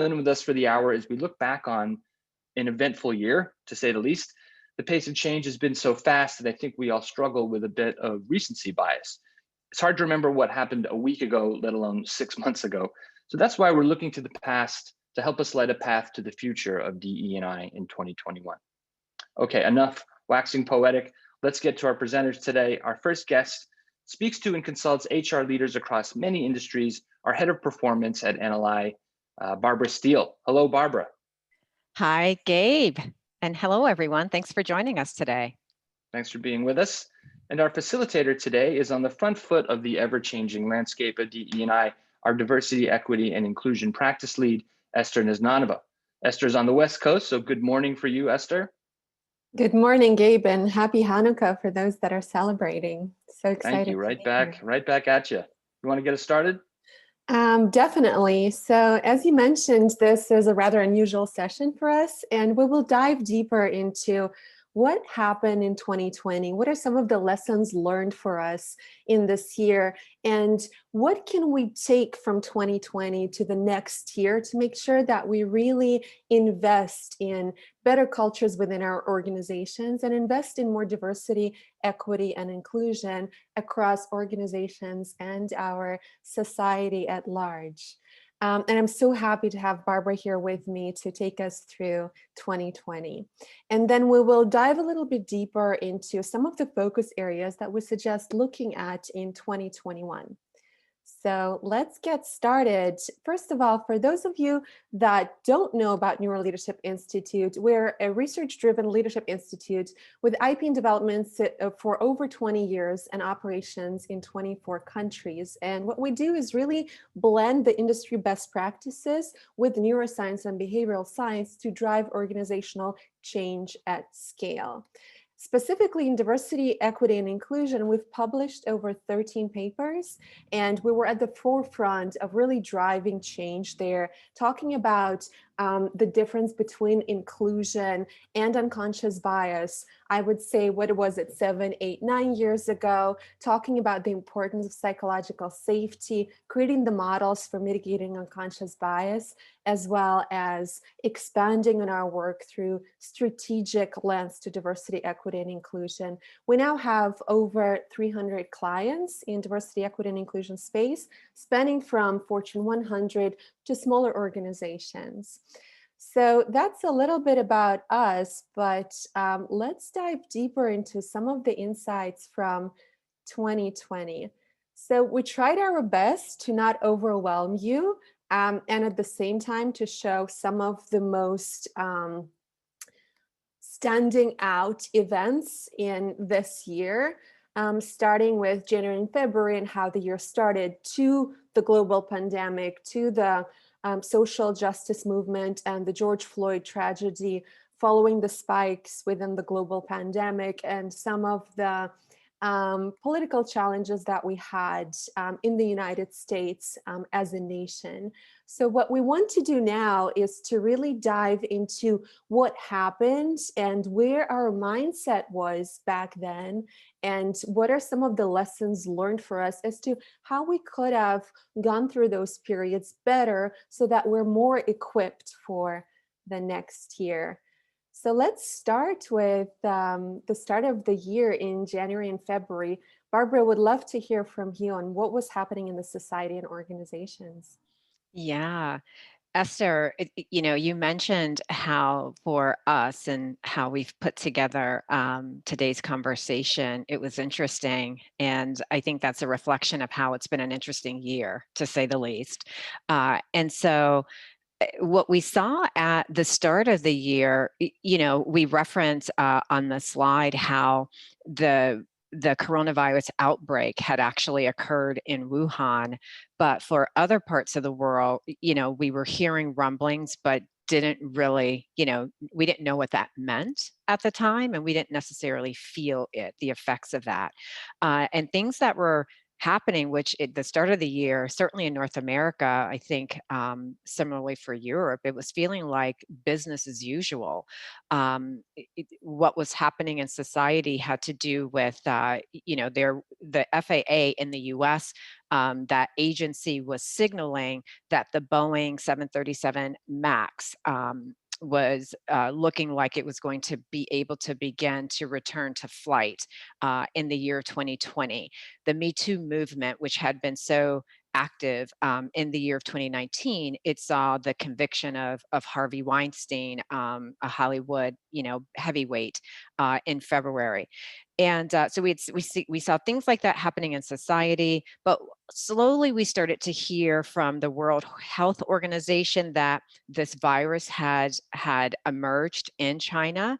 in with us for the hour as we look back on an eventful year, to say the least. The pace of change has been so fast that I think we all struggle with a bit of recency bias. It's hard to remember what happened a week ago, let alone 6 months ago. So that's why we're looking to the past to help us light a path to the future of DE&I in 2021. Okay, enough waxing poetic. Let's get to our presenters today. Our first guest speaks to and consults HR leaders across many industries, our head of performance at NLI, Barbara Steele. Hello, Barbara. Hi, Gabe. And hello, everyone. Thanks for joining us today. Thanks for being with us. And our facilitator today is on the front foot of the ever-changing landscape of DE&I, our diversity, equity, and inclusion practice lead, Esther Naznanova. Esther's on the West Coast, so good morning for you, Esther. Good morning, Gabe, and happy Hanukkah for those that are celebrating. So excited. Thank you. Right back at you. You want to get us started? Definitely. So as you mentioned, this is a rather unusual session for us, and we will dive deeper into what happened in 2020. What are some of the lessons learned for us in this year? And what can we take from 2020 to the next year to make sure that we really invest in better cultures within our organizations and invest in more diversity, equity, and inclusion across organizations and our society at large? And I'm so happy to have Barbara here with me to take us through 2020. And then we will dive a little bit deeper into some of the focus areas that we suggest looking at in 2021. So let's get started. First of all, for those of you that don't know about NeuroLeadership Institute, we're a research-driven leadership institute with IP and development for over 20 years and operations in 24 countries. And what we do is really blend the industry best practices with neuroscience and behavioral science to drive organizational change at scale. Specifically in diversity, equity, and inclusion, we've published over 13 papers, and we were at the forefront of really driving change there, talking about the difference between inclusion and unconscious bias. I would say, what was it, 7, 8, 9 years ago, talking about the importance of psychological safety, creating the models for mitigating unconscious bias, as well as expanding on our work through strategic lens to diversity, equity, and inclusion. We now have over 300 clients in diversity, equity, and inclusion space, spanning from Fortune 100 to smaller organizations. So that's a little bit about us, but let's dive deeper into some of the insights from 2020. So we tried our best to not overwhelm you, and at the same time to show some of the most standing out events in this year, starting with January and February and how the year started, to the global pandemic, to the social justice movement and the George Floyd tragedy, following the spikes within the global pandemic, and some of the political challenges that we had in the United States as a nation. So what we want to do now is to really dive into what happened and where our mindset was back then, and what are some of the lessons learned for us as to how we could have gone through those periods better so that we're more equipped for the next year. So let's start with the start of the year in January and February. Barbara, would love to hear from you on what was happening in the society and organizations. Yeah. Esther, you mentioned how for us and how we've put together today's conversation, it was interesting. And I think that's a reflection of how it's been an interesting year, to say the least. And so what we saw at the start of the year, we reference on the slide how the coronavirus outbreak had actually occurred in Wuhan, but for other parts of the world, we were hearing rumblings, but didn't really, we didn't know what that meant at the time, and we didn't necessarily feel the effects of that. And things that were happening, which at the start of the year, certainly in North America, I think similarly for Europe, it was feeling like business as usual. What was happening in society had to do with, the FAA in the US, that agency was signaling that the Boeing 737 MAX was looking like it was going to be able to begin to return to flight in the year 2020. The Me Too movement, which had been so active in the year of 2019, it saw the conviction of Harvey Weinstein, a Hollywood, heavyweight, in February. And so we saw things like that happening in society, but slowly we started to hear from the World Health Organization that this virus had emerged in China.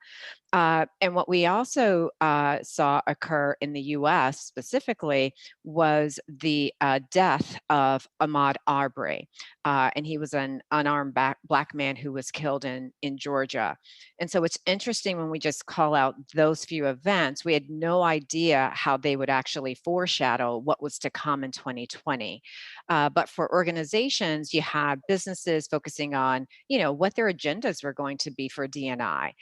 And what we also saw occur in the US specifically was the death of Ahmaud Arbery. And he was an unarmed black man who was killed in Georgia. And so it's interesting when we just call out those few events, we had no idea how they would actually foreshadow what was to come in 2020. But for organizations, you had businesses focusing on, what their agendas were going to be for D&I.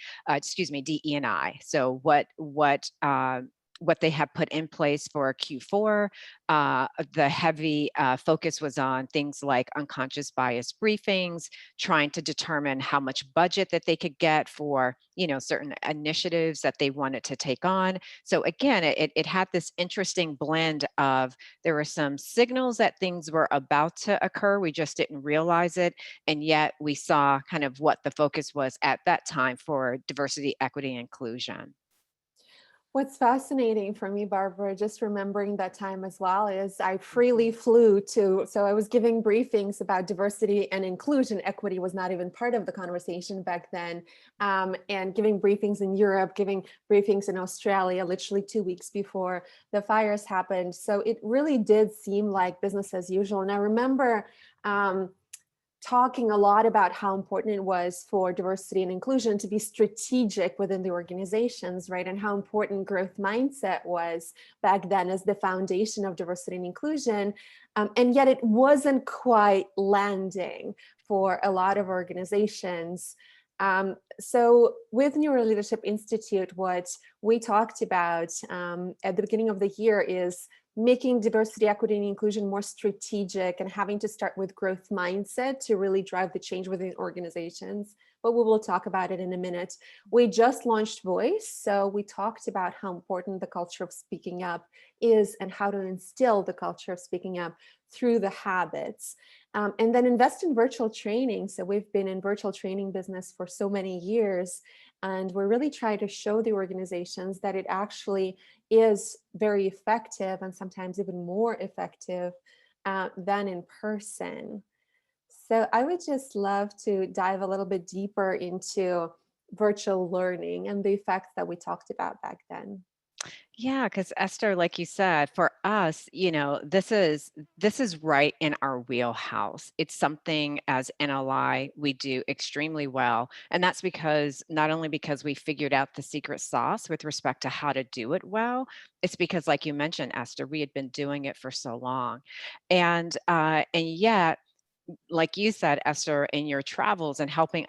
DE&I. So what they have put in place for Q4, the heavy focus was on things like unconscious bias briefings, trying to determine how much budget that they could get for, certain initiatives that they wanted to take on. So again, it had this interesting blend of, there were some signals that things were about to occur, we just didn't realize it, and yet we saw kind of what the focus was at that time for diversity, equity, and inclusion. What's fascinating for me, Barbara, just remembering that time as well, is I freely flew to, so I was giving briefings about diversity and inclusion. Equity was not even part of the conversation back then. And giving briefings in Europe, giving briefings in Australia, literally 2 weeks before the fires happened. So it really did seem like business as usual. And I remember talking a lot about how important it was for diversity and inclusion to be strategic within the organizations, right? And how important growth mindset was back then as the foundation of diversity and inclusion. And yet it wasn't quite landing for a lot of organizations. So with NeuroLeadership Institute, what we talked about at the beginning of the year is making diversity, equity, and inclusion more strategic and having to start with growth mindset to really drive the change within organizations. But we will talk about it in a minute. We just launched Voice. So we talked about how important the culture of speaking up is and how to instill the culture of speaking up through the habits. And then invest in virtual training. So we've been in virtual training business for so many years. And we're really trying to show the organizations that it actually is very effective and sometimes even more effective than in person. So I would just love to dive a little bit deeper into virtual learning and the effects that we talked about back then. Yeah, because Esther, like you said, for us, this is right in our wheelhouse. It's something as NLI we do extremely well, and that's because not only because we figured out the secret sauce with respect to how to do it well, it's because, like you mentioned, Esther, we had been doing it for so long, and yet like you said, Esther, in your travels and helping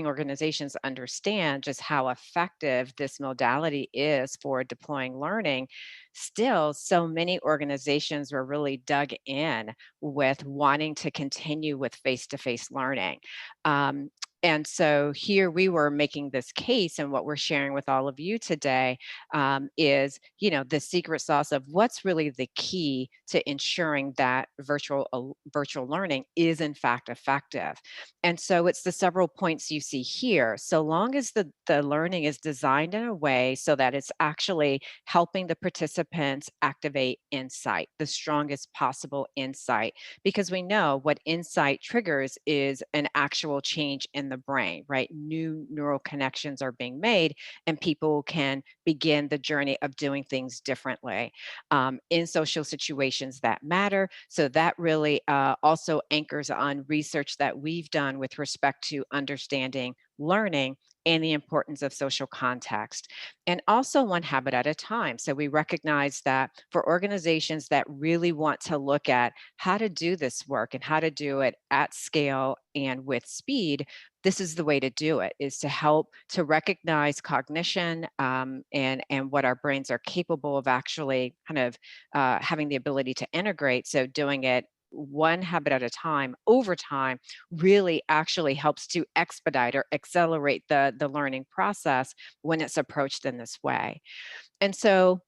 organizations understand just how effective this modality is for deploying learning, still so many organizations were really dug in with wanting to continue with face-to-face learning. Um, and so here we were making this case, and what we're sharing with all of you today is, the secret sauce of what's really the key to ensuring that virtual learning is in fact effective. And so it's the several points you see here. So long as the learning is designed in a way so that it's actually helping the participants activate insight, the strongest possible insight, because we know what insight triggers is an actual change in the brain, right? New neural connections are being made, and people can begin the journey of doing things differently in social situations that matter. So that really also anchors on research that we've done with respect to understanding learning and the importance of social context, and also one habit at a time. So we recognize that for organizations that really want to look at how to do this work and how to do it at scale and with speed, this is the way to do it, is to help to recognize cognition, and what our brains are capable of actually kind of having the ability to integrate. So doing it one habit at a time over time really actually helps to expedite or accelerate the learning process when it's approached in this way. And so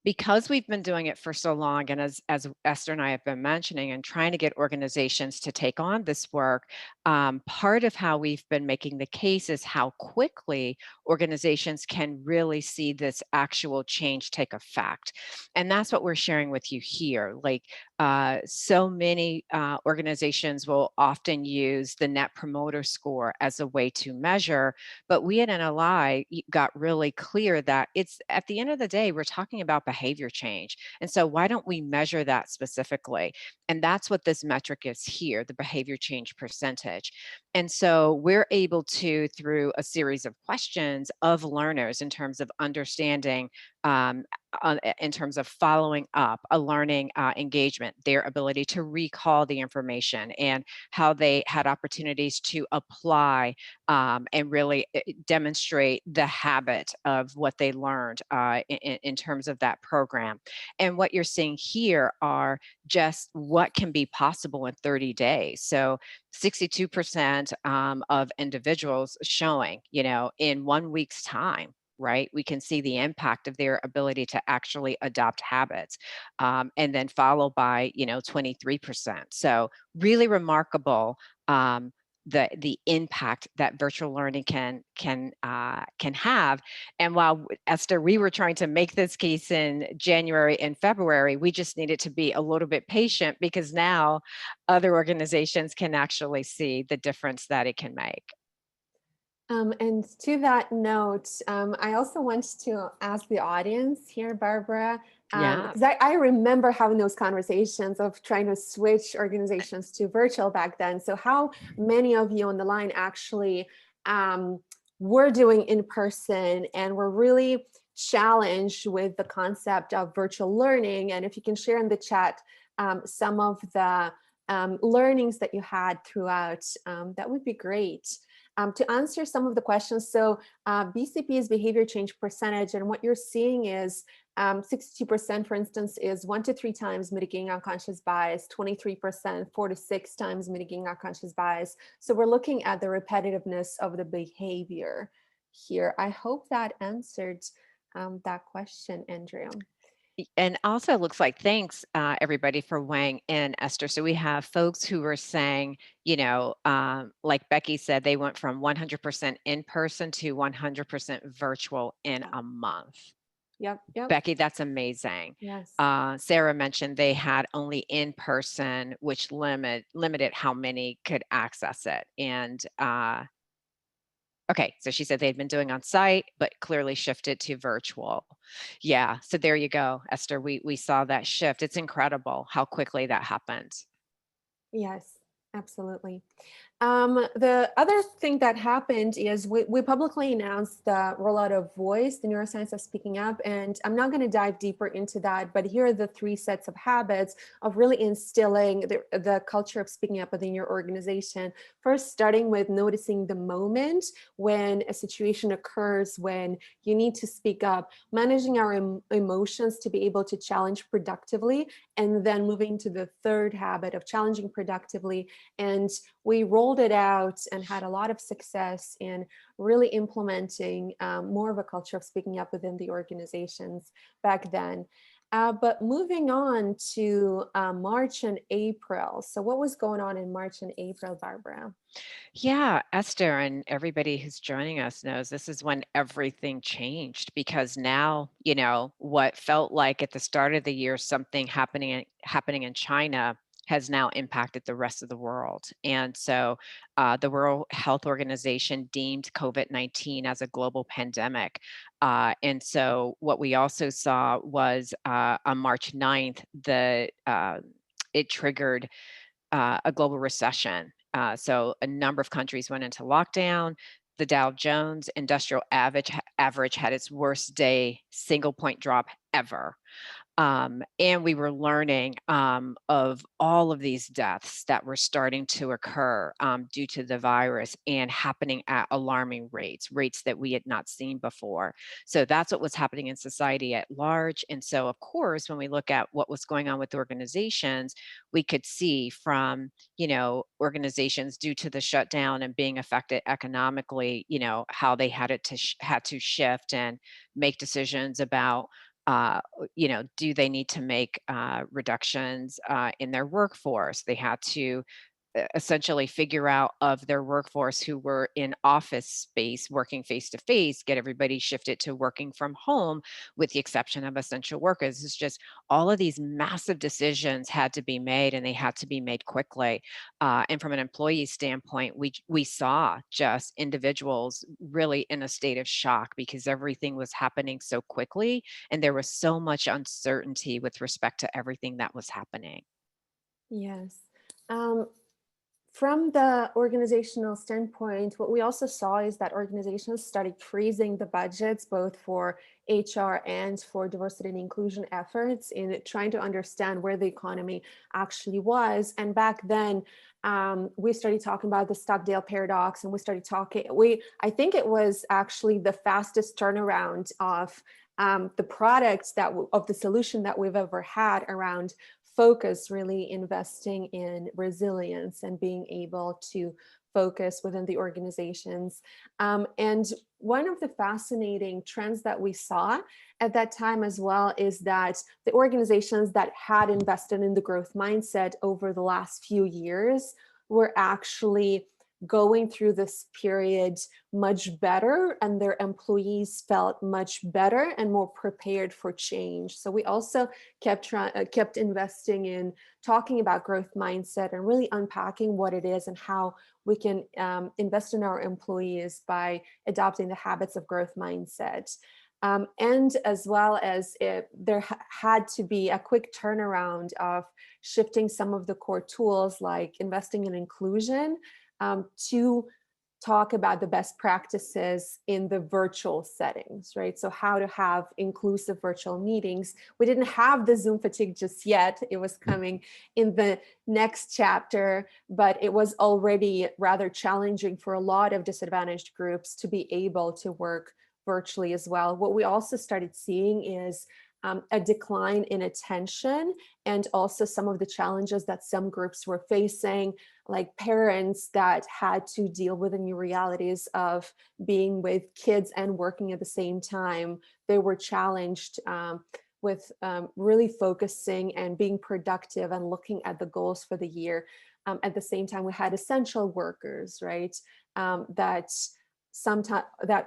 because we've been doing it for so long, and as Esther and I have been mentioning, and trying to get organizations to take on this work, part of how we've been making the case is how quickly organizations can really see this actual change take effect. And that's what we're sharing with you here. Like, so many organizations will often use the Net Promoter Score as a way to measure, but we at NLI got really clear that it's, at the end of the day, we're talking about behavior change. And so why don't we measure that specifically? And that's what this metric is here, the behavior change percentage. And so we're able to, through a series of questions of learners in terms of understanding, in terms of following up a learning engagement, their ability to recall the information, and how they had opportunities to apply and really demonstrate the habit of what they learned in terms of that program. And what you're seeing here are just what can be possible in 30 days. So 62% of individuals showing, in 1 week's time, right? We can see the impact of their ability to actually adopt habits, and then followed by, 23%. So really remarkable, the impact that virtual learning can have. And while, Esther, we were trying to make this case in January and February, we just needed to be a little bit patient, because now other organizations can actually see the difference that it can make. And to that note, I also want to ask the audience here, Barbara, Yeah. because I remember having those conversations of trying to switch organizations to virtual back then. So how many of you on the line actually were doing in person and were really challenged with the concept of virtual learning? And if you can share in the chat some of the learnings that you had throughout, that would be great. To answer some of the questions, so BCP is behavior change percentage, and what you're seeing is 62%, for instance, is 1 to 3 times mitigating unconscious bias, 23%, 4 to 6 times mitigating unconscious bias. So we're looking at the repetitiveness of the behavior here. I hope that answered that question, Andrea. And also, it looks like, thanks everybody for weighing in, Esther. So we have folks who were saying, like Becky said, they went from 100% in person to 100% virtual in a month. Yep. Becky, that's amazing. Yes. Sarah mentioned they had only in person, which limited how many could access it. And okay, so she said they'd been doing on site, but clearly shifted to virtual. Yeah, so there you go, Esther. We saw that shift. It's incredible how quickly that happened. Yes, absolutely. The other thing that happened is we publicly announced the rollout of Voice, the neuroscience of speaking up, and I'm not going to dive deeper into that, but here are the 3 sets of habits of really instilling the culture of speaking up within your organization. First, starting with noticing the moment when a situation occurs when you need to speak up, managing our emotions to be able to challenge productively, and then moving to the 3rd habit of challenging productively. And we rolled it out and had a lot of success in really implementing more of a culture of speaking up within the organizations back then. But moving on to March and April. So what was going on in March and April, Barbara? Yeah, Esther, and everybody who's joining us knows this is when everything changed, because now, what felt like at the start of the year something happening in China has now impacted the rest of the world. And so the World Health Organization deemed COVID-19 as a global pandemic. And so what we also saw was on March 9th, it triggered a global recession. So a number of countries went into lockdown. the Dow Jones Industrial Average had its worst day, single point drop ever. And we were learning of all of these deaths that were starting to occur due to the virus and happening at alarming rates that we had not seen before. So that's what was happening in society at large. And so, of course, when we look at what was going on with organizations, we could see from, organizations due to the shutdown and being affected economically, how they had to shift and make decisions about do they need to make reductions in their workforce? They had to essentially figure out of their workforce who were in office space working face to face, get everybody shifted to working from home with the exception of essential workers. It's just all of these massive decisions had to be made and they had to be made quickly. And from an employee standpoint, we saw just individuals really in a state of shock because everything was happening so quickly and there was so much uncertainty with respect to everything that was happening. Yes. Um, From the organizational standpoint, what we also saw is that organizations started freezing the budgets both for HR and for diversity and inclusion efforts in trying to understand where the economy actually was. And back then, we started talking about the Stockdale paradox, and we started talking. I think it was actually the fastest turnaround of the products of the solution that we've ever had around focus, really investing in resilience and being able to focus within the organizations. And one of the fascinating trends that we saw at that time as well is that the organizations that had invested in the growth mindset over the last few years were actually going through this period much better, and their employees felt much better and more prepared for change. So we also kept investing in talking about growth mindset and really unpacking what it is and how we can invest in our employees by adopting the habits of growth mindset. And as well as there had to be a quick turnaround of shifting some of the core tools like investing in inclusion to talk about the best practices in the virtual settings, right? So how to have inclusive virtual meetings. We didn't have the Zoom fatigue just yet. It was coming in the next chapter, but it was already rather challenging for a lot of disadvantaged groups to be able to work virtually as well. What we also started seeing is a decline in attention and also some of the challenges that some groups were facing, like parents that had to deal with the new realities of being with kids and working at the same time. They were challenged with really focusing and being productive and looking at the goals for the year. At the same time, we had essential workers, right? That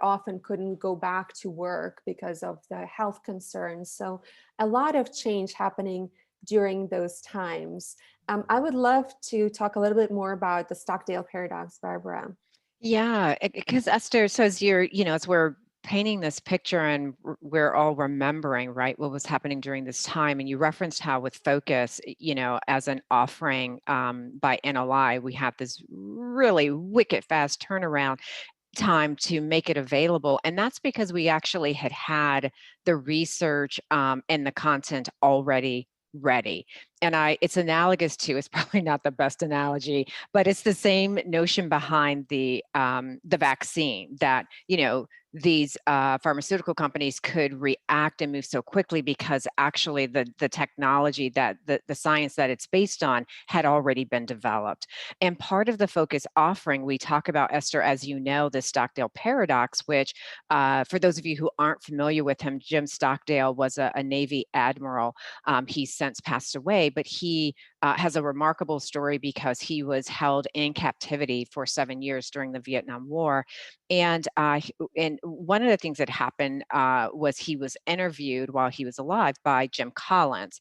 often couldn't go back to work because of the health concerns. So a lot of change happening during those times. I would love to talk a little bit more about the Stockdale paradox, Barbara. Yeah, because Esther, so as we're painting this picture and we're all remembering, right, what was happening during this time. And you referenced how with focus, as an offering by NLI, we have this really wicked fast turnaround time to make it available. And that's because we actually had the research and the content already ready. And it's analogous to, it's probably not the best analogy, but it's the same notion behind the vaccine that, these pharmaceutical companies could react and move so quickly because actually the technology that the science that it's based on had already been developed. And part of the focus offering, we talk about, Esther, as you know, the Stockdale paradox, which for those of you who aren't familiar with him, Jim Stockdale was a Navy admiral. He's since passed away, but he has a remarkable story because he was held in captivity for 7 years during the Vietnam War. And one of the things that happened was he was interviewed while he was alive by Jim Collins.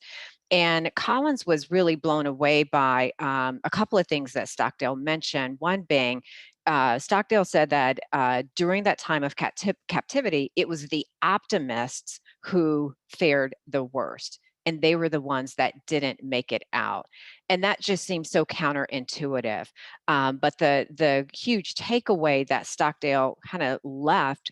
And Collins was really blown away by a couple of things that Stockdale mentioned. One being, Stockdale said that during that time of captivity, it was the optimists who fared the worst. and they were the ones that didn't make it out. And that just seems so counterintuitive. But the huge takeaway that Stockdale kind of left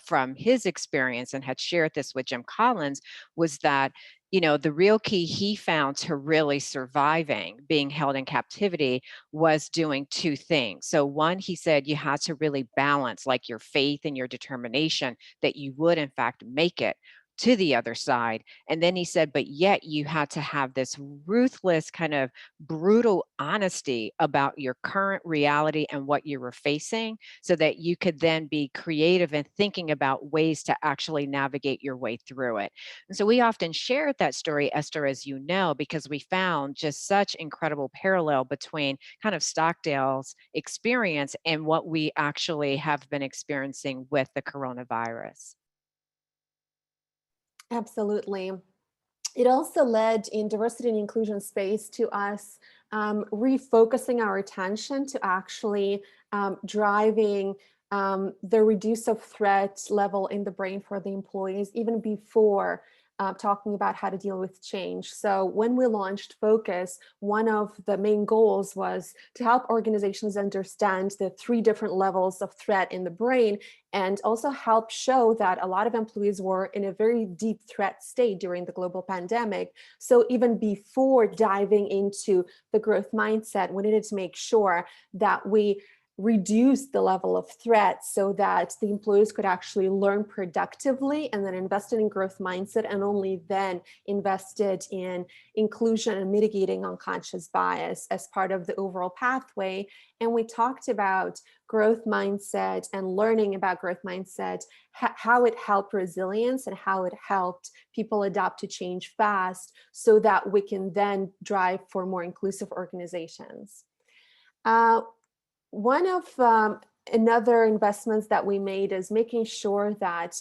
from his experience, and had shared this with Jim Collins, was that the real key he found to really surviving being held in captivity was doing two things. So one, he said you had to really balance like your faith and your determination that you would in fact make it to the other side. And then he said, but yet you had to have this ruthless kind of brutal honesty about your current reality and what you were facing, so that you could then be creative in thinking about ways to actually navigate your way through it. And so we often shared that story, Esther, as you know, because we found just such incredible parallel between kind of Stockdale's experience and what we actually have been experiencing with the coronavirus. Absolutely. It also led in diversity and inclusion space to us refocusing our attention to actually driving the reduce of threat level in the brain for the employees, even before talking about how to deal with change. So when we launched Focus, one of the main goals was to help organizations understand the 3 different levels of threat in the brain, and also help show that a lot of employees were in a very deep threat state during the global pandemic. So even before diving into the growth mindset, we needed to make sure that we reduce the level of threat so that the employees could actually learn productively, and then invested in growth mindset, and only then invested in inclusion and mitigating unconscious bias as part of the overall pathway. And we talked about growth mindset and learning about growth mindset, how it helped resilience and how it helped people adapt to change fast, so that we can then drive for more inclusive organizations. One of another investments that we made is making sure that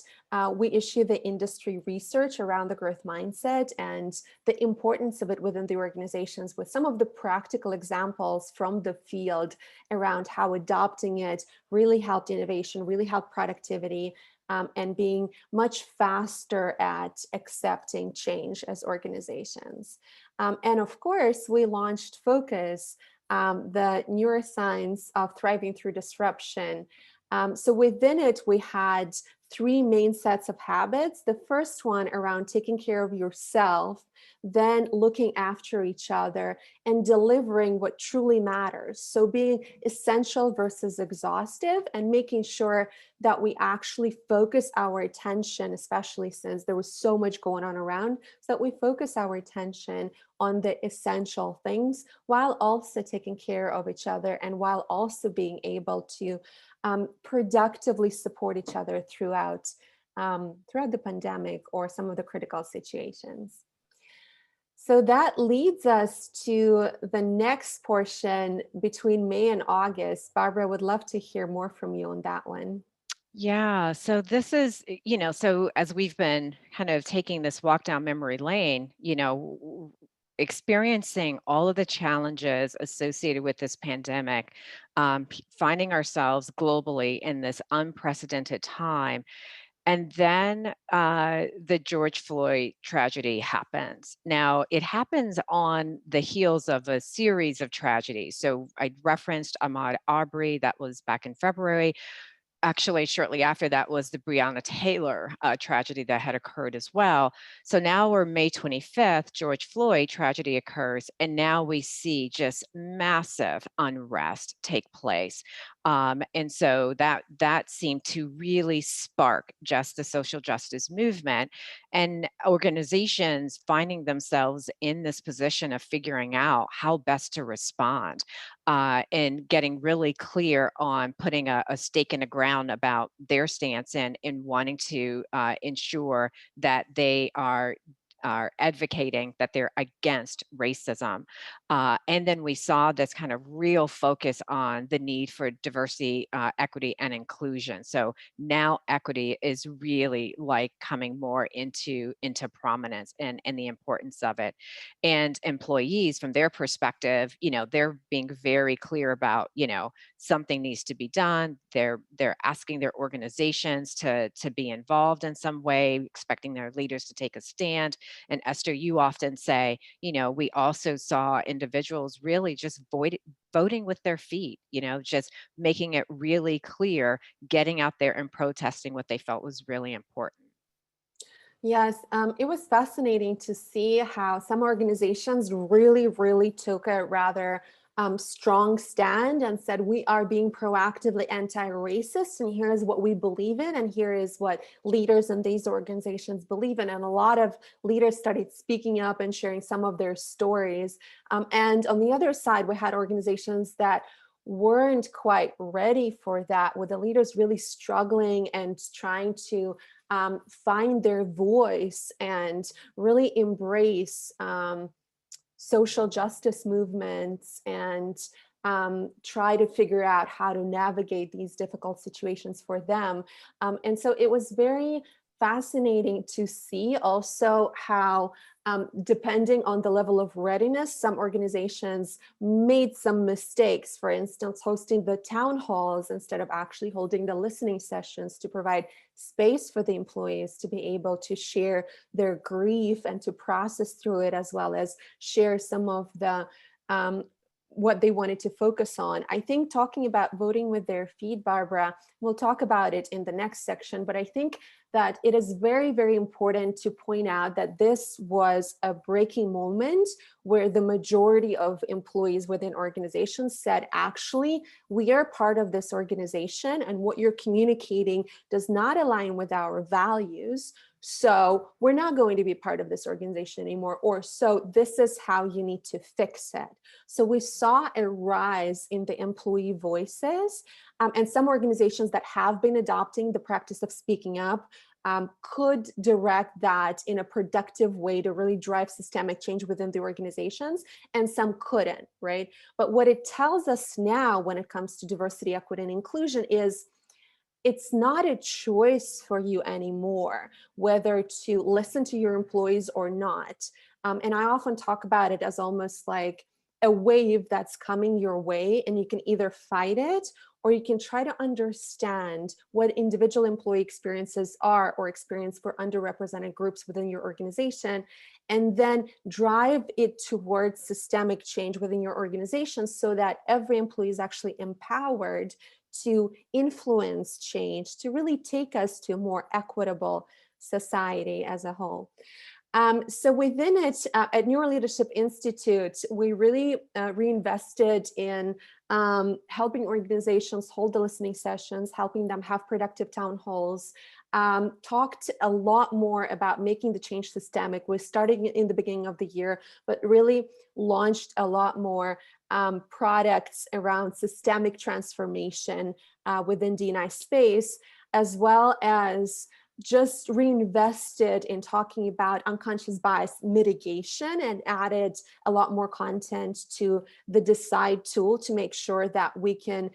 we issue the industry research around the growth mindset and the importance of it within the organizations, with some of the practical examples from the field around how adopting it really helped innovation, really helped productivity, and being much faster at accepting change as organizations. And of course, we launched Focus, the neuroscience of thriving through disruption. So within it, we had 3 main sets of habits. The first one around taking care of yourself, then looking after each other, and delivering what truly matters. So being essential versus exhaustive, and making sure that we actually focus our attention, especially since there was so much going on around, so that we focus our attention on the essential things, while also taking care of each other, and while also being able to productively support each other throughout the pandemic or some of the critical situations. So that leads us to the next portion between May and August. Barbara, would love to hear more from you on that one. Yeah, so this is, so as we've been kind of taking this walk down memory lane, experiencing all of the challenges associated with this pandemic, finding ourselves globally in this unprecedented time. And then the George Floyd tragedy happens. Now, it happens on the heels of a series of tragedies. So I referenced Ahmaud Arbery, that was back in February. Actually, shortly after that was the Breonna Taylor tragedy that had occurred as well. So now we're May 25th, George Floyd tragedy occurs, and now we see just massive unrest take place. And so that seemed to really spark just the social justice movement, and organizations finding themselves in this position of figuring out how best to respond, and getting really clear on putting a stake in the ground about their stance, and in wanting to ensure that they are advocating that they're against racism. And then we saw this kind of real focus on the need for diversity, equity, and inclusion. So now equity is really like coming more into prominence, and the importance of it. And employees, from their perspective, they're being very clear about, something needs to be done. They're asking their organizations to be involved in some way, expecting their leaders to take a stand. And Esther, you often say, we also saw individuals really just voting with their feet, just making it really clear, getting out there and protesting what they felt was really important. Yes, it was fascinating to see how some organizations really, really took a rather strong stand and said, we are being proactively anti-racist, and here is what we believe in, and here is what leaders in these organizations believe in. And a lot of leaders started speaking up and sharing some of their stories. And on the other side, we had organizations that weren't quite ready for that, with the leaders really struggling and trying to find their voice and really embrace social justice movements and try to figure out how to navigate these difficult situations for them. And so it was very fascinating to see also how, depending on the level of readiness, some organizations made some mistakes. For instance, hosting the town halls instead of actually holding the listening sessions to provide space for the employees to be able to share their grief and to process through it, as well as share some of the what they wanted to focus on. I think talking about voting with their feet, Barbara, we'll talk about it in the next section, but I think that it is very, very important to point out that this was a breaking moment where the majority of employees within organizations said, actually, we are part of this organization and what you're communicating does not align with our values. So we're not going to be part of this organization anymore, or so this is how you need to fix it. So we saw a rise in the employee voices, and some organizations that have been adopting the practice of speaking up could direct that in a productive way to really drive systemic change within the organizations, and some couldn't, right? But what it tells us now when it comes to diversity, equity, and inclusion is it's not a choice for you anymore, whether to listen to your employees or not. And I often talk about it as almost like a wave that's coming your way, and you can either fight it or you can try to understand what individual employee experiences are or experience for underrepresented groups within your organization, and then drive it towards systemic change within your organization so that every employee is actually empowered to influence change, to really take us to a more equitable society as a whole. So within it, at NeuroLeadership INSTITUTE, we really reinvested in helping organizations hold the listening sessions, helping them have productive town halls, talked a lot more about making the change systemic. We're starting in the beginning of the year, but really launched a lot more products around systemic transformation within D&I space, as well as just reinvested in talking about unconscious bias mitigation and added a lot more content to the DECIDE tool to make sure that we can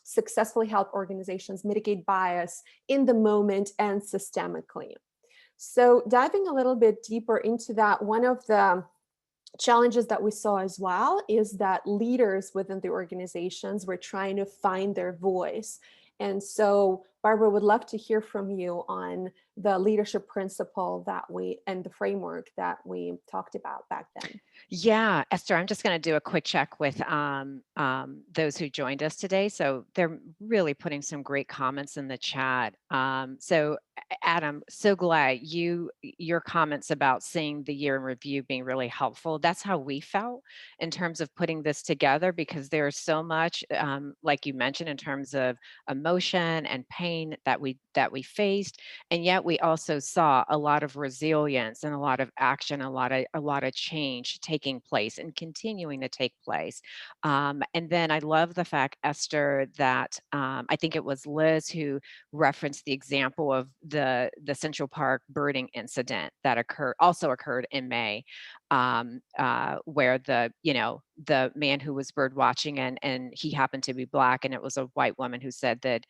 successfully help organizations mitigate bias in the moment and systemically. So diving a little bit deeper into that, one of the challenges that we saw as well is that leaders within the organizations were trying to find their voice. And so Barbara, would love to hear from you on the leadership principle that and the framework that we talked about back then. Yeah, Esther, I'm just going to do a quick check with those who joined us today. So they're really putting some great comments in the chat. So Adam, so glad your comments about seeing the year in review being really helpful. That's how we felt in terms of putting this together, because there's so much, like you mentioned, in terms of emotion and pain that we faced, and yet we also saw a lot of resilience and a lot of action, a lot of change taking place and continuing to take place. And then I love the fact, Esther, that I think it was Liz who referenced the example of the Central Park birding incident that also occurred in May. where the man who was bird watching, and he happened to be Black, and it was a white woman who said that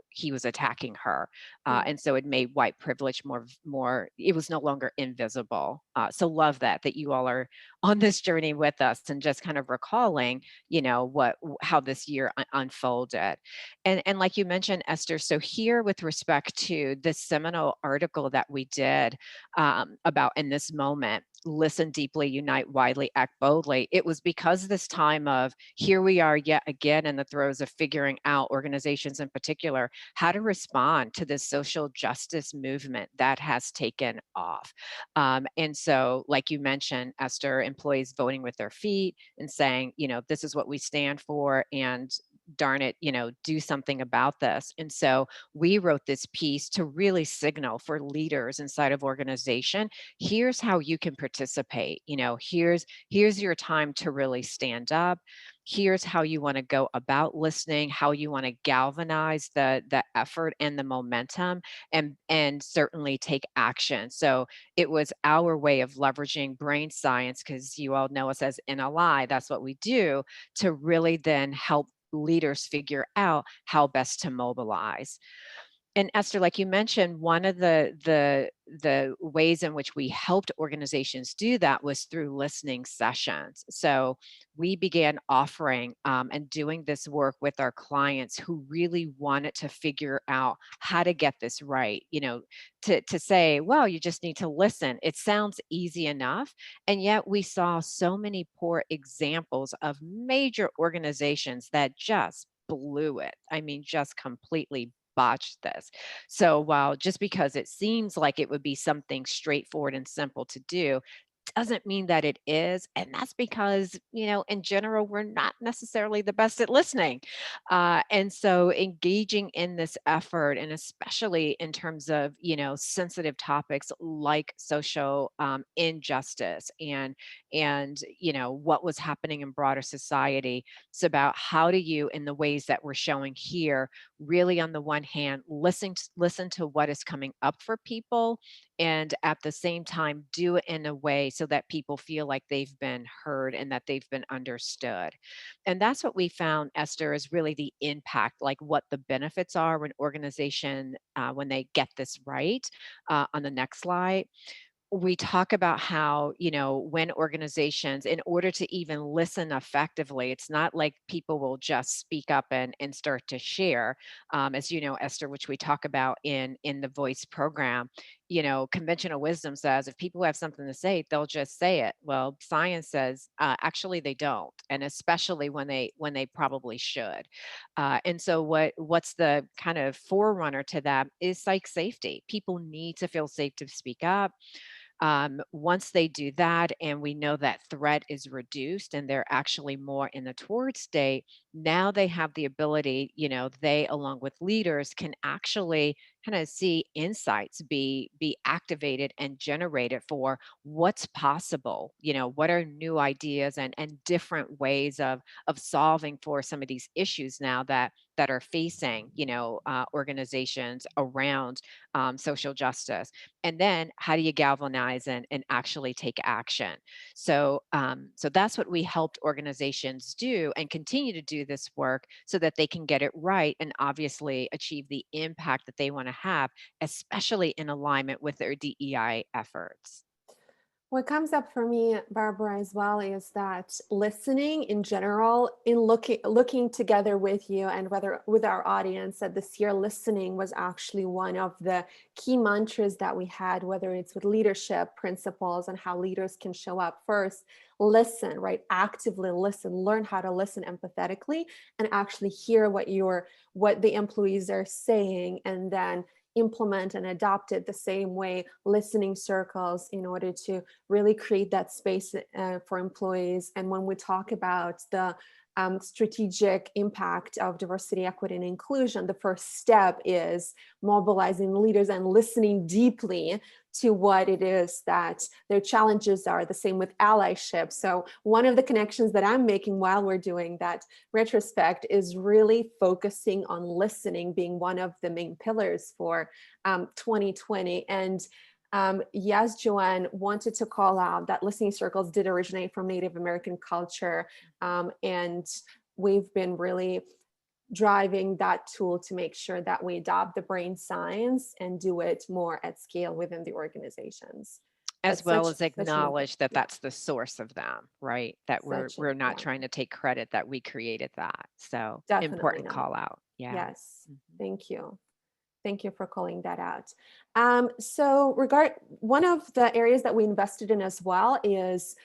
he was attacking her, and so it made white privilege more. It was no longer invisible. So love that you all are on this journey with us, and just kind of recalling how this year unfolded. And like you mentioned, Esther, so here with respect to this seminal article that we did about In This Moment, listen deeply, unite widely, act boldly, it was because this time of here we are yet again in the throes of figuring out, organizations in particular, how to respond to this social justice movement that has taken off. And so, like you mentioned, Esther, employees voting with their feet and saying, this is what we stand for, and darn it, do something about this. And so we wrote this piece to really signal for leaders inside of organization, here's how you can participate. Here's your time to really stand up. Here's how you want to go about listening, how you want to galvanize the effort and the momentum, and certainly take action. So it was our way of leveraging brain science, because you all know us as NLI, that's what we do, to really then help leaders figure out how best to mobilize. And Esther, like you mentioned, one of the ways in which we helped organizations do that was through listening sessions. So we began offering and doing this work with our clients who really wanted to figure out how to get this right. To say, well, you just need to listen. It sounds easy enough, and yet we saw so many poor examples of major organizations that just blew it. I mean, just completely botched this. So while just because it seems like it would be something straightforward and simple to do, doesn't mean that it is. And that's because, in general, we're not necessarily the best at listening. And so engaging in this effort, and especially in terms of, sensitive topics like social injustice and what was happening in broader society. It's about how do you, in the ways that we're showing here, really on the one hand, listen to what is coming up for people, and at the same time do it in a way so that people feel like they've been heard and that they've been understood. And that's what we found, Esther, is really the impact, like what the benefits are when organization when they get this right. On the next slide, we talk about how, when organizations, in order to even listen effectively, it's not like people will just speak up and start to share. As you know, Esther, which we talk about in the Voice program, conventional wisdom says if people have something to say, they'll just say it. Well, science says actually they don't, and especially when they probably should. And so what's the kind of forerunner to that is psych safety. People need to feel safe to speak up. Once they do that, and we know that threat is reduced and they're actually more in the toward state, now they have the ability, they, along with leaders, can actually kind of see insights be activated and generated for what's possible. What are new ideas and different ways of solving for some of these issues now that are facing, organizations around social justice. And then how do you galvanize and actually take action? So that's what we helped organizations do, and continue to do this work so that they can get it right and obviously achieve the impact that they want to have, especially in alignment with their DEI efforts. What comes up for me, Barbara, as well, is that listening in general, in looking together with you and whether with our audience, that this year listening was actually one of the key mantras that we had, whether it's with leadership principles and how leaders can show up. First, listen, right? Actively listen, learn how to listen empathetically and actually hear what the employees are saying, and then implement and adopt it the same way, listening circles, in order to really create that space for employees. And when we talk about the strategic impact of diversity, equity, and inclusion, the first step is mobilizing leaders and listening deeply to what it is that their challenges are. The same with allyship. So one of the connections that I'm making while we're doing that retrospect is really focusing on listening being one of the main pillars for 2020. And Yes, Joanne, wanted to call out that listening circles did originate from Native American culture. And we've been really driving that tool to make sure that we adopt the brain science and do it more at scale within the organizations. As But well such as such an acknowledge that yeah, that's the source of them, right? That such we're an not yeah, trying to take credit that we created that. So definitely important not. call out. Yeah. Yes, Mhm. thank you. Thank you for calling that out. So one of the areas that we invested in as well is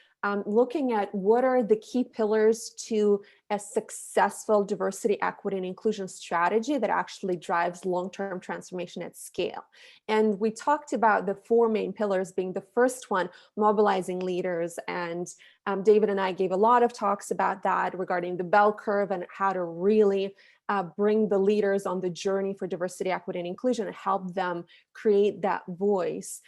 looking at what are the key pillars to a successful diversity, equity, and inclusion strategy that actually drives long-term transformation at scale. And we talked about the four main pillars being the first one, mobilizing leaders. And David and I gave a lot of talks about that regarding the bell curve and how to really bring the leaders on the journey for diversity, equity, and inclusion and help them create that voice.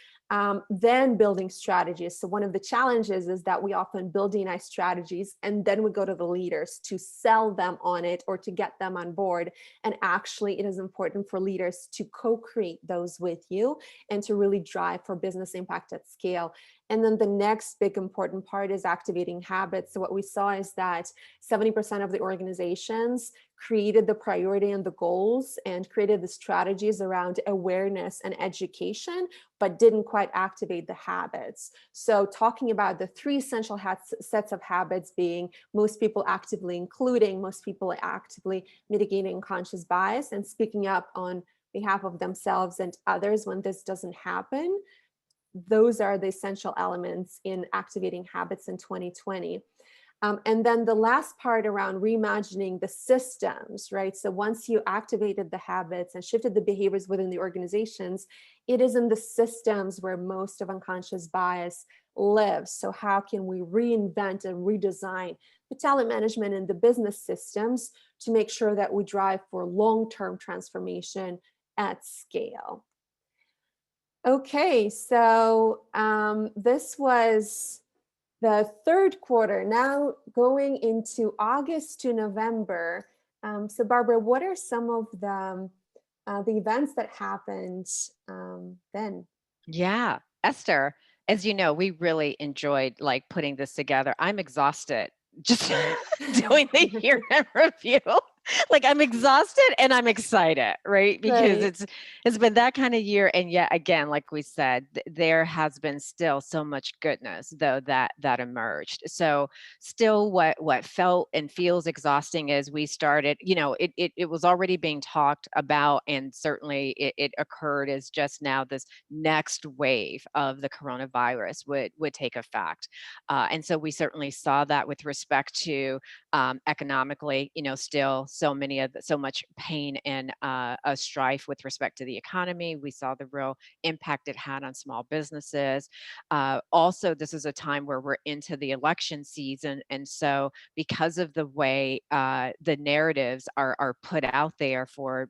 Then building strategies. So one of the challenges is that we often build D&I strategies and then we go to the leaders to sell them on it or to get them on board. And actually it is important for leaders to co-create those with you and to really drive for business impact at scale. And then the next big important part is activating habits. So what we saw is that 70% of the organizations created the priority and the goals and created the strategies around awareness and education, but didn't quite activate the habits. So talking about the three essential sets of habits being most people actively including, most people actively mitigating conscious bias and speaking up on behalf of themselves and others when this doesn't happen. Those are the essential elements in activating habits in 2020. And then the last part around reimagining the systems, right? So once you activated the habits and shifted the behaviors within the organizations, it is in the systems where most of unconscious bias lives. So how can we reinvent and redesign the talent management and the business systems to make sure that we drive for long-term transformation at scale? Okay, so this was the third quarter, now going into August to November. So Barbara, what are some of the events that happened then? Yeah. Esther, as you know, we really enjoyed like putting this together. I'm exhausted just doing the year in review. Like I'm exhausted and I'm excited, right? Because Right. it's been that kind of year. And yet again, like we said, there has been still so much goodness though that emerged. So still what felt and feels exhausting is we started, it was already being talked about, and certainly it occurred as just now this next wave of the coronavirus would take effect. And so we certainly saw that with respect to economically, still so much pain and a strife with respect to the economy. We saw the real impact it had on small businesses. Also, this is a time where we're into the election season. And so because of the way the narratives are put out there from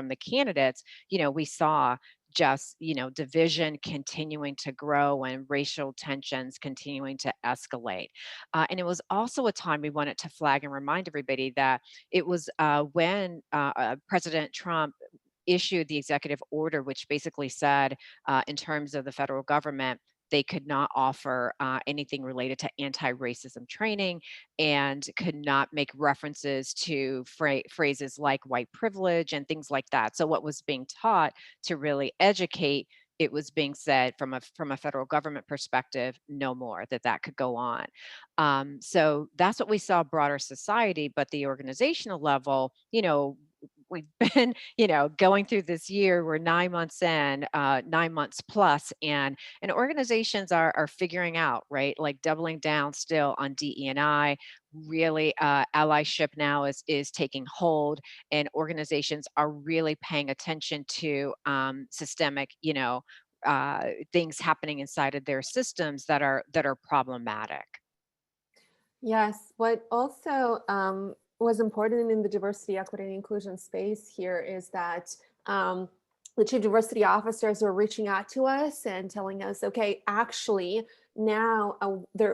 the candidates, we saw just division continuing to grow and racial tensions continuing to escalate. And it was also a time we wanted to flag and remind everybody that it was when President Trump issued the executive order, which basically said, in terms of the federal government, they could not offer anything related to anti-racism training and could not make references to phrases like white privilege and things like that. So what was being taught to really educate, it was being said from a federal government perspective, no more, that could go on. So that's what we saw broader society, but the organizational level, we've been, going through this year. We're 9 months in, 9 months plus, and organizations are figuring out, right, like doubling down still on DE&I. Really, allyship now is taking hold, and organizations are really paying attention to systemic, things happening inside of their systems that are problematic. Yes, what also was important in the diversity, equity, and inclusion space here is that the chief diversity officers were reaching out to us and telling us, okay, actually now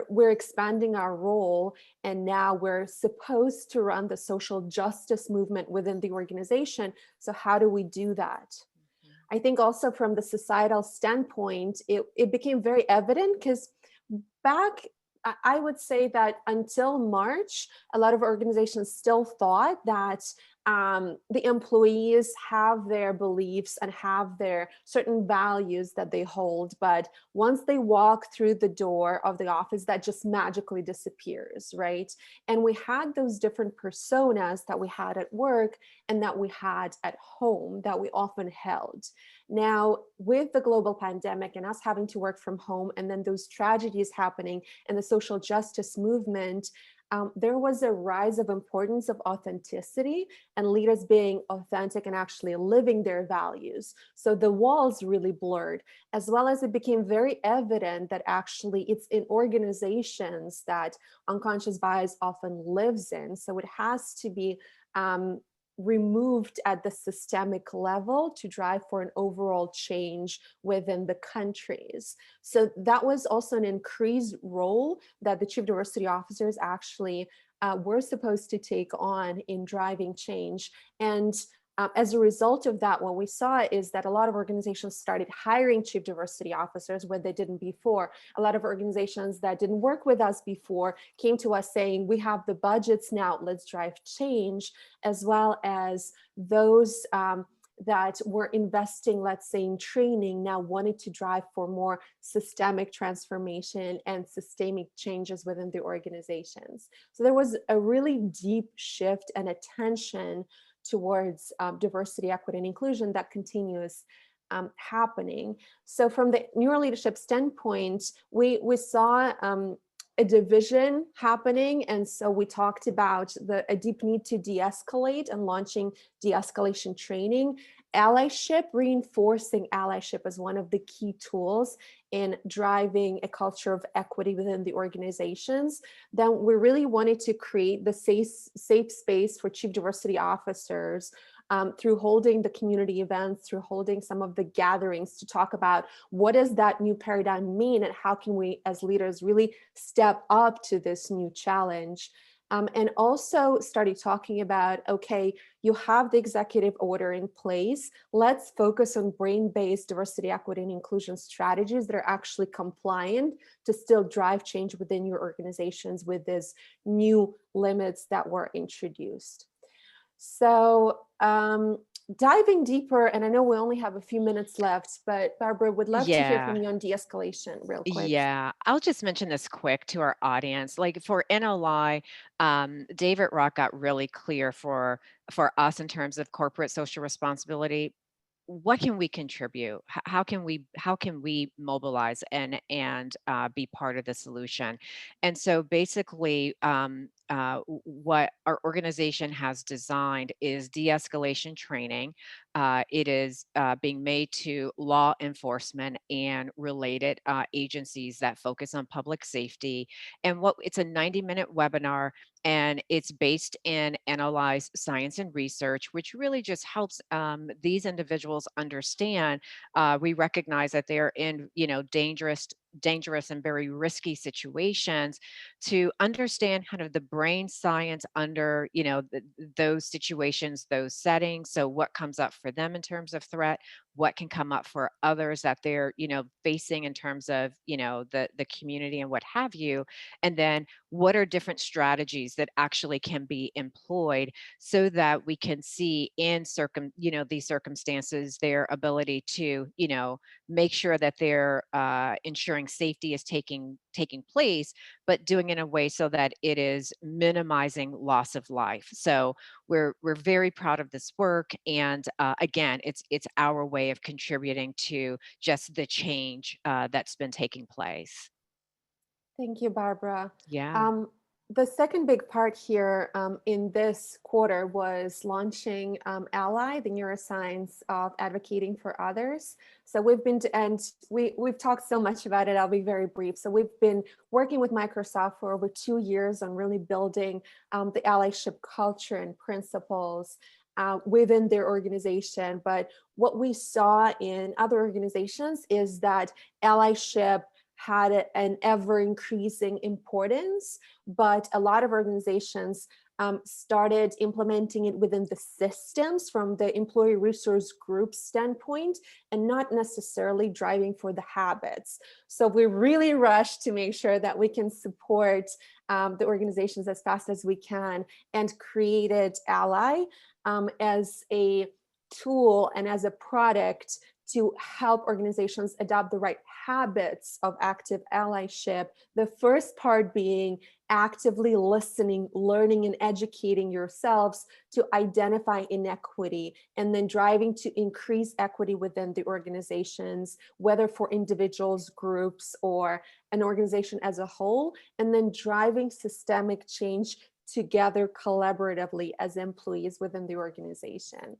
we're expanding our role and now we're supposed to run the social justice movement within the organization. So how do we do that? I think also from the societal standpoint, it became very evident because back, I would say that until March, a lot of organizations still thought that the employees have their beliefs and have their certain values that they hold. But once they walk through the door of the office, that just magically disappears, right? And we had those different personas that we had at work and that we had at home that we often held. Now, with the global pandemic and us having to work from home, and then those tragedies happening and the social justice movement, there was a rise of importance of authenticity and leaders being authentic and actually living their values. So the walls really blurred, as well as it became very evident that actually it's in organizations that unconscious bias often lives in. So it has to be removed at the systemic level to drive for an overall change within the countries. So that was also an increased role that the chief diversity officers actually were supposed to take on in driving change. And as a result of that, what we saw is that a lot of organizations started hiring chief diversity officers where they didn't before. A lot of organizations that didn't work with us before came to us saying, we have the budgets now, let's drive change, as well as those that were investing, let's say, in training now wanted to drive for more systemic transformation and systemic changes within the organizations. So there was a really deep shift and attention towards diversity, equity, and inclusion that continues happening. So from the NeuroLeadership standpoint, we saw a division happening. And so we talked about a deep need to de-escalate and launching de-escalation training. Allyship, reinforcing allyship as one of the key tools in driving a culture of equity within the organizations. Then we really wanted to create the safe space for chief diversity officers through holding the community events, through holding some of the gatherings to talk about what does that new paradigm mean and how can we as leaders really step up to this new challenge. And also started talking about, okay, you have the executive order in place. Let's focus on brain-based diversity, equity, and inclusion strategies that are actually compliant to still drive change within your organizations with these new limits that were introduced. So diving deeper, and I know we only have a few minutes left, but Barbara, would love to hear from you on de-escalation real quick. Yeah, I'll just mention this quick to our audience. Like for NLI, David Rock got really clear for us in terms of corporate social responsibility. What can we contribute? How can we mobilize and be part of the solution? And so basically, what our organization has designed is de-escalation training. It is being made to law enforcement and related agencies that focus on public safety. And it's a 90-minute webinar, and it's based in analyze science and research, which really just helps these individuals understand. We recognize that they're in, dangerous and very risky situations, to understand kind of the brain science under, those situations, those settings. So what comes up for them in terms of threat, what can come up for others that they're, facing in terms of, the community and what have you. And then what are different strategies that actually can be employed so that we can see in these circumstances, their ability to, make sure that they're ensuring safety is taking place, but doing it in a way so that it is minimizing loss of life. So we're very proud of this work, and again, it's our way of contributing to just the change that's been taking place. Thank you, Barbara. Yeah. The second big part here in this quarter was launching Ally, the neuroscience of advocating for others. So we've talked so much about it, I'll be very brief. So we've been working with Microsoft for over 2 years on really building the allyship culture and principles within their organization. But what we saw in other organizations is that allyship had an ever increasing importance, but a lot of organizations started implementing it within the systems from the employee resource group standpoint, and not necessarily driving for the habits. So we really rushed to make sure that we can support the organizations as fast as we can, and created Ally as a tool and as a product to help organizations adopt the right habits of active allyship. The first part being actively listening, learning, and educating yourselves to identify inequity, and then driving to increase equity within the organizations, whether for individuals, groups, or an organization as a whole, and then driving systemic change together collaboratively as employees within the organization.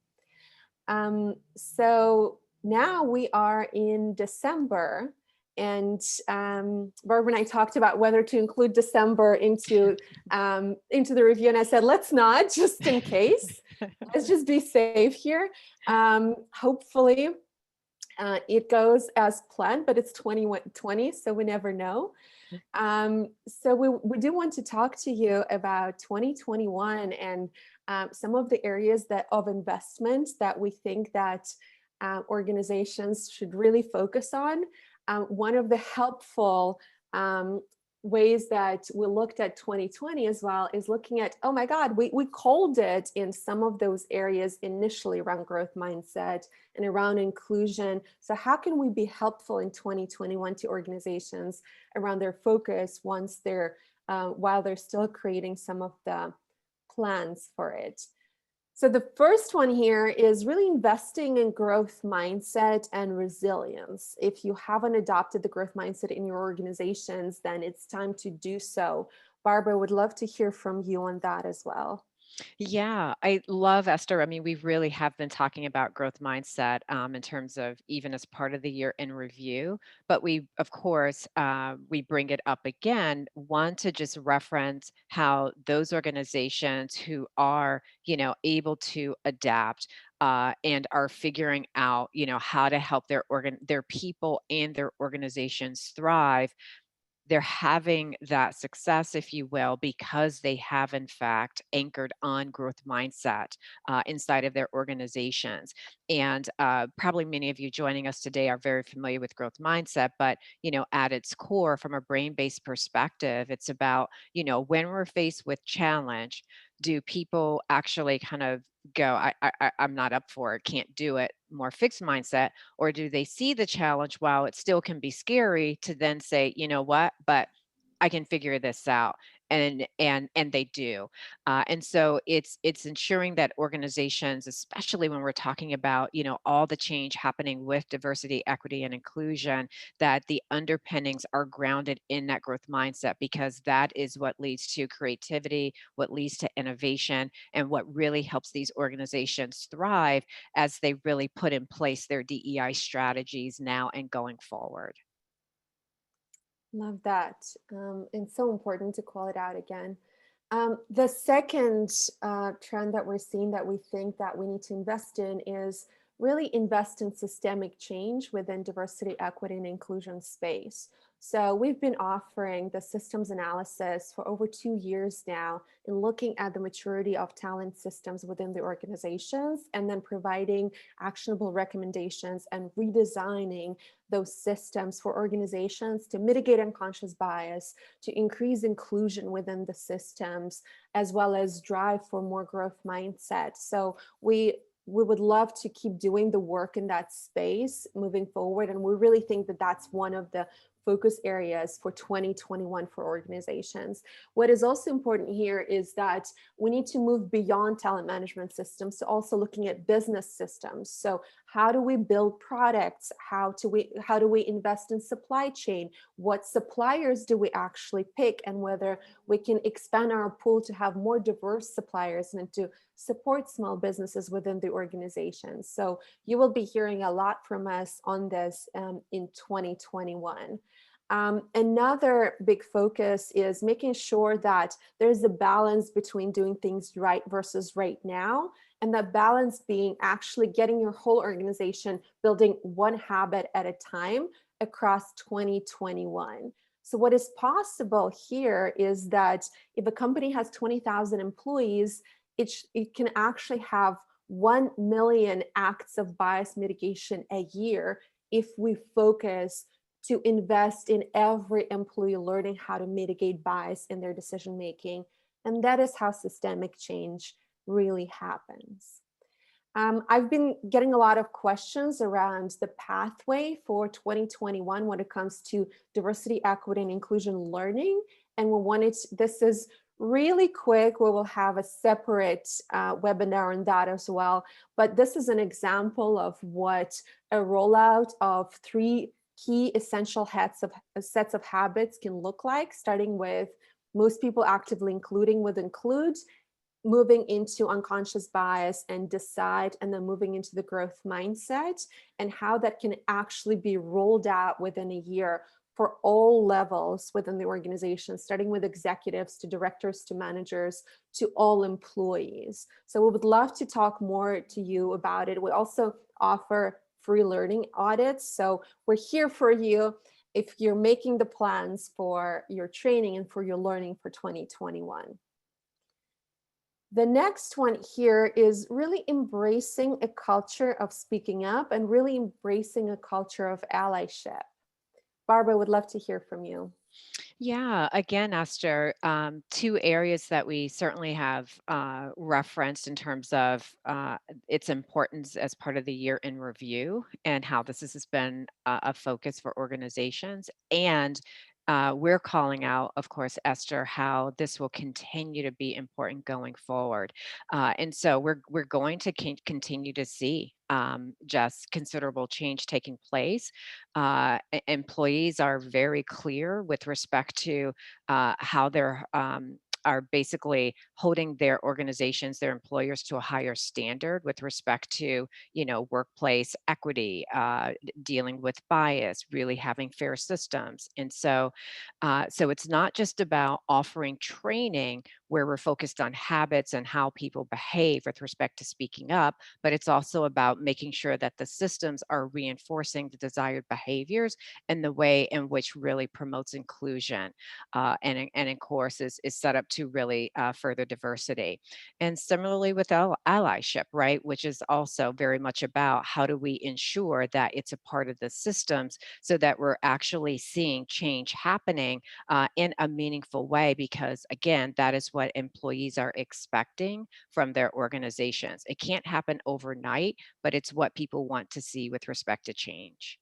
So now we are in December, and Barbara and I talked about whether to include December into the review, and I said, let's not, just in case. Let's just be safe here. Hopefully it goes as planned, but it's 2020, so we never know. So we do want to talk to you about 2021 and some of the areas of investment that we think that organizations should really focus on. One of the helpful ways that we looked at 2020 as well is looking at, oh my God, we called it in some of those areas initially around growth mindset and around inclusion. So how can we be helpful in 2021 to organizations around their focus once they're, while they're still creating some of the plans for it? So the first one here is really investing in growth mindset and resilience. If you haven't adopted the growth mindset in your organizations, then it's time to do so. Barbara, would love to hear from you on that as well. Yeah, I love Esther. I mean, we really have been talking about growth mindset in terms of even as part of the year in review, but we, of course, we bring it up again, one, to just reference how those organizations who are, able to adapt and are figuring out, how to help their people and their organizations thrive, they're having that success, if you will, because they have in fact anchored on growth mindset inside of their organizations. And probably many of you joining us today are very familiar with growth mindset, but at its core, from a brain-based perspective, it's about when we're faced with challenge, do people actually kind of go, I'm not up for it, can't do it, more fixed mindset, or do they see the challenge while it still can be scary to then say, you know what, but I can figure this out, and they do, and so it's ensuring that organizations, especially when we're talking about all the change happening with diversity, equity, and inclusion, that the underpinnings are grounded in that growth mindset, because that is what leads to creativity, what leads to innovation, and what really helps these organizations thrive as they really put in place their DEI strategies now and going forward. Love that. And so important to call it out again. The second trend that we're seeing that we think that we need to invest in is really invest in systemic change within diversity, equity, and inclusion space. So we've been offering the systems analysis for over 2 years now in looking at the maturity of talent systems within the organizations, and then providing actionable recommendations and redesigning those systems for organizations to mitigate unconscious bias, to increase inclusion within the systems, as well as drive for more growth mindset. So we would love to keep doing the work in that space moving forward. And we really think that that's one of the focus areas for 2021 for organizations. What is also important here is that we need to move beyond talent management systems to also looking at business systems. So how do we build products? How do we invest in supply chain? What suppliers do we actually pick, and whether we can expand our pool to have more diverse suppliers and to support small businesses within the organization. So you will be hearing a lot from us on this in 2021. Another big focus is making sure that there's a balance between doing things right versus right now, and that balance being actually getting your whole organization building one habit at a time across 2021. So what is possible here is that if a company has 20,000 employees, it can actually have 1 million acts of bias mitigation a year if we focus to invest in every employee learning how to mitigate bias in their decision making. And that is how systemic change really happens. I've been getting a lot of questions around the pathway for 2021 when it comes to diversity, equity, and inclusion learning. And this is really quick. We will have a separate webinar on that as well. But this is an example of what a rollout of 3 key essential sets of habits can look like, starting with most people actively including with include, moving into unconscious bias and decide, and then moving into the growth mindset, and how that can actually be rolled out within a year for all levels within the organization, starting with executives to directors to managers to all employees. So we would love to talk more to you about it. We also offer free learning audits. So we're here for you if you're making the plans for your training and for your learning for 2021. The next one here is really embracing a culture of speaking up and really embracing a culture of allyship. Barbara, would love to hear from you. Yeah, again, Esther, 2 areas that we certainly have referenced in terms of its importance as part of the year in review and how this has been a focus for organizations. And we're calling out, of course, Esther, how this will continue to be important going forward. And so we're going to continue to see just considerable change taking place. Employees are very clear with respect to how they're are basically holding their organizations, their employers to a higher standard with respect to, workplace equity, dealing with bias, really having fair systems. And so it's not just about offering training where we're focused on habits and how people behave with respect to speaking up, but it's also about making sure that the systems are reinforcing the desired behaviors and the way in which really promotes inclusion and of course is set up to really further diversity. And similarly with allyship, right, which is also very much about how do we ensure that it's a part of the systems so that we're actually seeing change happening in a meaningful way, because again, that is what employees are expecting from their organizations. It can't happen overnight, but it's what people want to see with respect to change.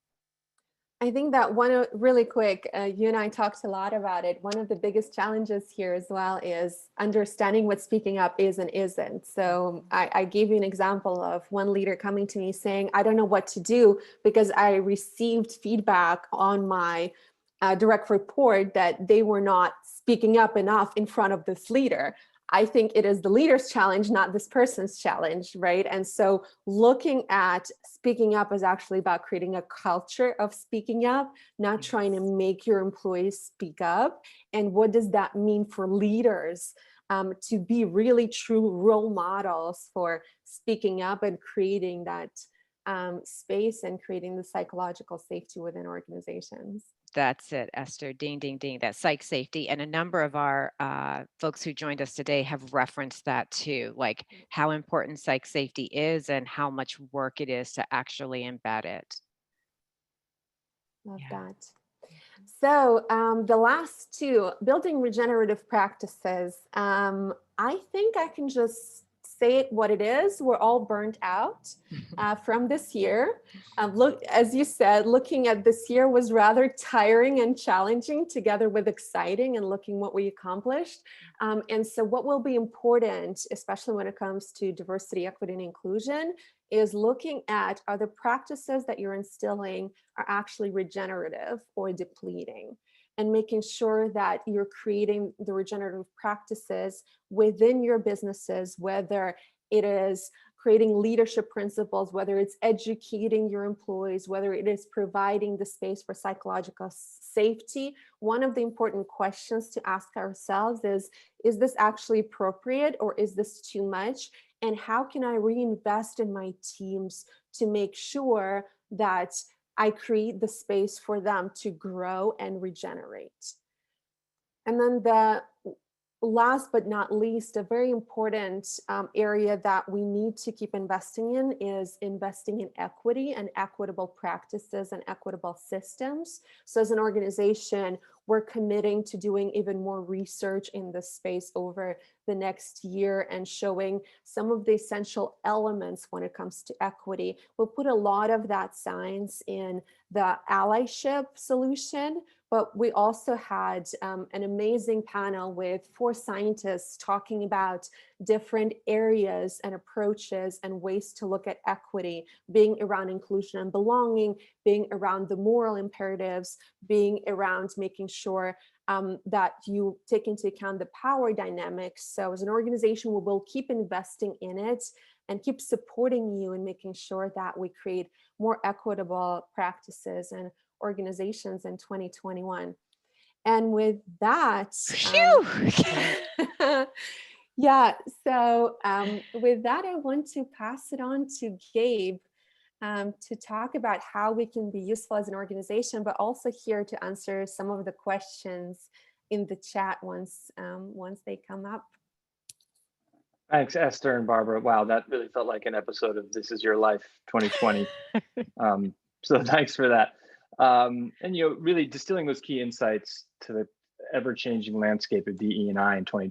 I think that really quick, you and I talked a lot about it. One of the biggest challenges here as well is understanding what speaking up is and isn't. So I gave you an example of one leader coming to me saying, I don't know what to do because I received feedback on my direct report that they were not speaking up enough in front of this leader. I think it is the leader's challenge, not this person's challenge, right? And so looking at speaking up is actually about creating a culture of speaking up, not trying to make your employees speak up. And what does that mean for leaders to be really true role models for speaking up and creating that space and creating the psychological safety within organizations? That's it, Esther. Ding, ding, ding. That psych safety. And a number of our folks who joined us today have referenced that too, like how important psych safety is and how much work it is to actually embed it. Love that. So the last 2, building regenerative practices. I think I can just say what it is. We're all burnt out from this year. Look, as you said, looking at this year was rather tiring and challenging together with exciting and looking what we accomplished. And so what will be important, especially when it comes to diversity, equity, and inclusion, is looking at are the practices that you're instilling are actually regenerative or depleting, and making sure that you're creating the regenerative practices within your businesses, whether it is creating leadership principles, whether it's educating your employees, whether it is providing the space for psychological safety. One of the important questions to ask ourselves is this actually appropriate or is this too much? And how can I reinvest in my teams to make sure that I create the space for them to grow and regenerate. And then the last but not least, a very important area that we need to keep investing in is investing in equity and equitable practices and equitable systems. So as an organization, we're committing to doing even more research in this space over the next year and showing some of the essential elements when it comes to equity. We'll put a lot of that science in the Allyship solution, but we also had an amazing panel with 4 scientists talking about different areas and approaches and ways to look at equity, being around inclusion and belonging, being around the moral imperatives, being around making sure that you take into account the power dynamics. So as an organization, we will keep investing in it and keep supporting you in making sure that we create more equitable practices and organizations in 2021. And with that, yeah, so with that, I want to pass it on to Gabe to talk about how we can be useful as an organization, but also here to answer some of the questions in the chat once they come up. Thanks, Esther and Barbara. Wow, that really felt like an episode of This Is Your Life 2020. So thanks for that. And really distilling those key insights to the ever-changing landscape of DE&I in 2020.